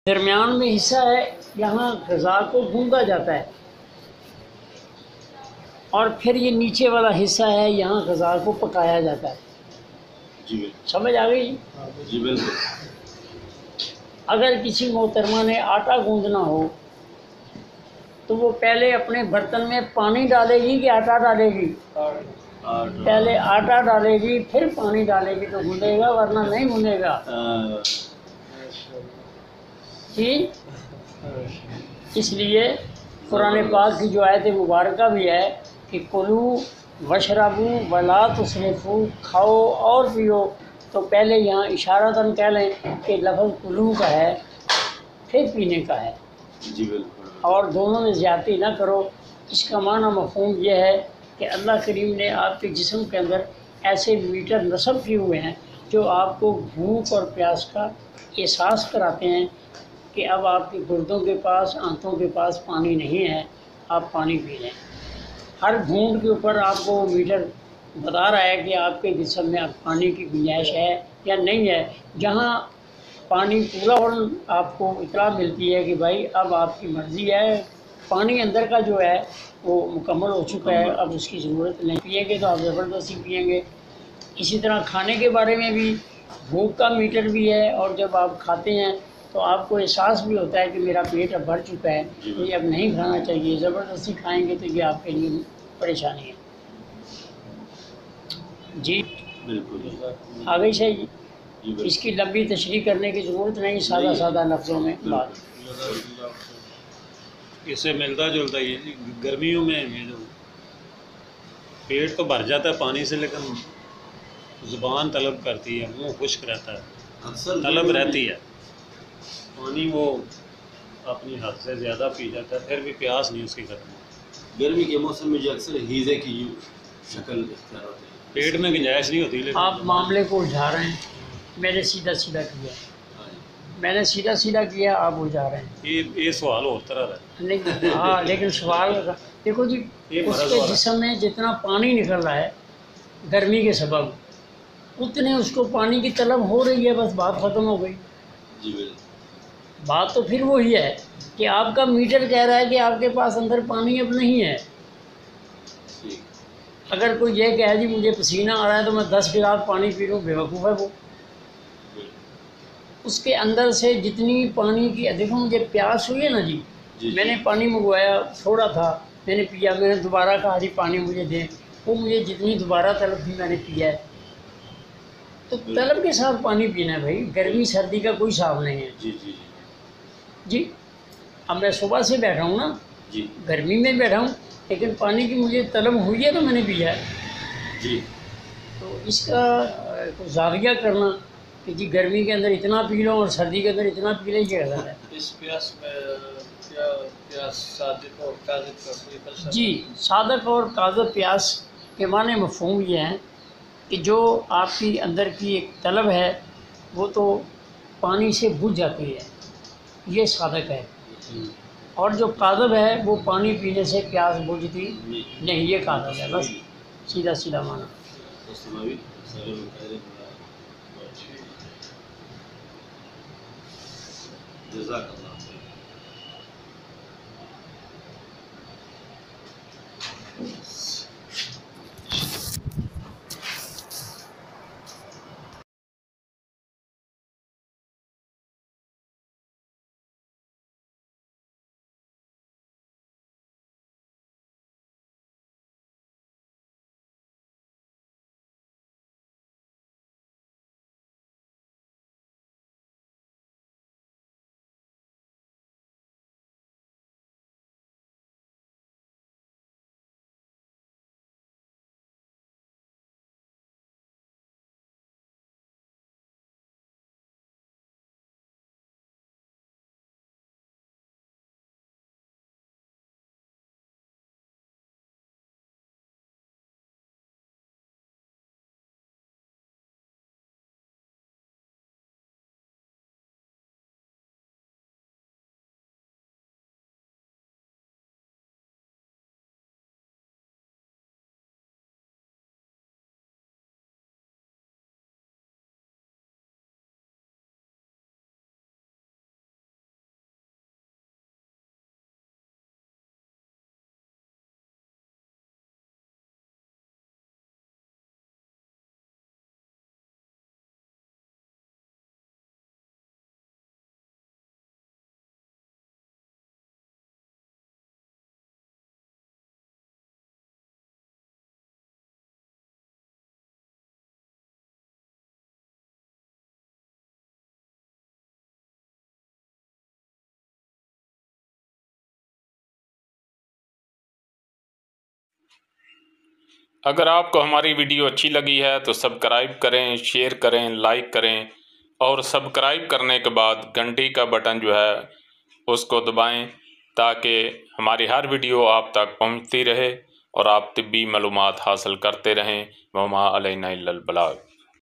दरमियान में हिस्सा है, यहाँ गज़ा को भूंजा जाता है, और फिर ये नीचे वाला हिस्सा है, यहाँ गज़ा को पकाया जाता है। जी बिल्कुल। समझ आ गई? जी बिल्कुल। अगर किसी मोहतरमा ने आटा गूंदना हो तो वो पहले अपने बर्तन में पानी डालेगी कि आटा डालेगी? पहले आटा डालेगी, फिर पानी डालेगी तो गूंदेगा, वरना नहीं गूंदेगा। ठीक, इसलिए कुरान पाक की जो आयत मुबारक भी है कि कुलू वशरबू वला तुस्रिफू, खाओ और पियो। तो पहले यहाँ इशारतन कह लें कि लफ्ज़ कुलू का है, फिर पीने का है। जी बिल्कुल। और दोनों में ज़्यादती ना करो। इसका माना मफ़हूम यह है कि अल्लाह करीम ने आपके जिस्म के अंदर ऐसे मीटर नस्ब किए हुए हैं जो आपको भूख और प्यास का एहसास कराते हैं कि अब आपके गुर्दों के पास, आंतों के पास पानी नहीं है, आप पानी पी लें। हर घूंट के ऊपर आपको वो मीटर बता रहा है कि आपके जिस्म में अब पानी की गुंजाइश है या नहीं है। जहाँ पानी पूरा और आपको इतला मिलती है कि भाई अब आपकी मर्ज़ी है, पानी अंदर का जो है वो मुकम्मल हो चुका है, अब उसकी ज़रूरत नहीं, पिएंगे तो आप ज़बरदस्ती पिएंगे। इसी तरह खाने के बारे में भी भूख का मीटर भी है, और जब आप खाते हैं तो आपको एहसास भी होता है कि मेरा पेट अब भर चुका है, तो ये अब नहीं खाना चाहिए। ज़बरदस्ती खाएंगे तो ये आपके लिए परेशानी है। जी बिल्कुल। आ गई सही। इसकी लंबी तशरीह करने की ज़रूरत नहीं, सादा सादा लफ्ज़ों में बात। इससे मिलता जुलता ये गर्मियों में ये जो पेट तो भर जाता है पानी से, लेकिन ज़ुबान तलब करती है, मुंह खुश्क रहता है, अक्सर तलब रहती है पानी, वो अपनी हद से ज़्यादा पी जाता है, फिर भी प्यास नहीं उसकी खत्म। गर्मी के मौसम में जो अक्सर हीज़े की शक्ल इख्तियार होती है, पेट में गुंजाइश नहीं होती। आप मामले को उलझा रहे हैं। मैंने सीधा सीधा किया, मैंने सीधा सीधा किया, आप उलझा रहे हैं। ये सवाल होता रहा है। नहीं, हाँ, लेकिन सवाल देखो जी, उसके जिस्म में जितना पानी निकल रहा है गर्मी के सबब, उतने उसको पानी की तलब हो रही है, बस बात ख़त्म हो गई। जी बिल्कुल। बात तो फिर वही है कि आपका मीटर कह रहा है कि आपके पास अंदर पानी अब नहीं है। अगर कोई ये कहे जी मुझे पसीना आ रहा है तो मैं 10 गिलास पानी पी लूँ, बेवकूफ़ है वो। उसके अंदर से जितनी पानी की, देखो मुझे प्यास हुई है ना जी, मैंने पानी मंगवाया, थोड़ा था, मैंने पिया, मैंने दोबारा कहा जी पानी मुझे दें, वो मुझे जितनी दोबारा तलब थी मैंने पिया है। तो तलब के साथ पानी पीना है भाई, गर्मी सर्दी का कोई हिसाब नहीं है। जी जी जी, अब मैं सुबह से बैठा हूँ ना जी, गर्मी में बैठा हूँ, लेकिन पानी की मुझे तलब हुई है तो मैंने पिया है जी। तो इसका कुछ जाविया करना कि जी गर्मी के अंदर इतना पी लो और सर्दी के अंदर इतना पी लो, ये गलत है। इस प्यास में क्या प्यास सादिक और काज़िब का कोई फलसफा? जी, सादक और काज़िब प्यास के माने मफ़हूम ये हैं कि जो आपकी अंदर की एक तलब है वो तो पानी से बुझ जाती है, ये सादक है। और जो काज़िब है वो पानी पीने से प्यास बुझती नहीं, ये काज़िब है। बस सीधा सीधा माना। जज़ाकल्लाह। अगर आपको हमारी वीडियो अच्छी लगी है तो सब्सक्राइब करें, शेयर करें, लाइक करें और सब्सक्राइब करने के बाद घंटी का बटन जो है उसको दबाएं ताकि हमारी हर वीडियो आप तक पहुंचती रहे और आप तिब्बी मालूमात हासिल करते रहें। वमा अलैना इल्लल बलाग।